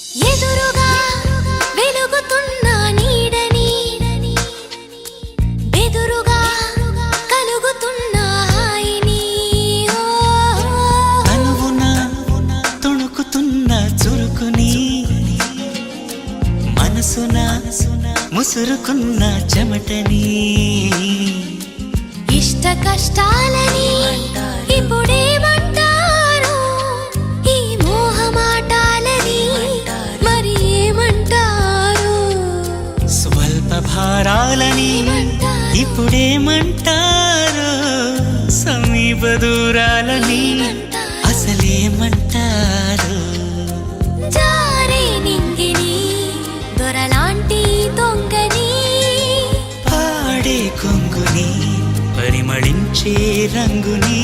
ఎదురుగా వెలుగుతున్న నీడని బెదురుగా కలుగుతున్న హాయిని అనువున తుణుకుతున్న చురుకుని మనసున ముసురుకున్న చెమటని ఇష్ట కష్టాలని ఇప్పుడేమంటారు ఈ మోహమాటాలని మరి ఏమంటారు స్వల్ప భారాలని ఇప్పుడేమంటారు సమీప దూరాలని అసలేమంటారు జారే నింగిని దొరలాంటి దొంగని పాడే కొంగుని పరిమళించే రంగుని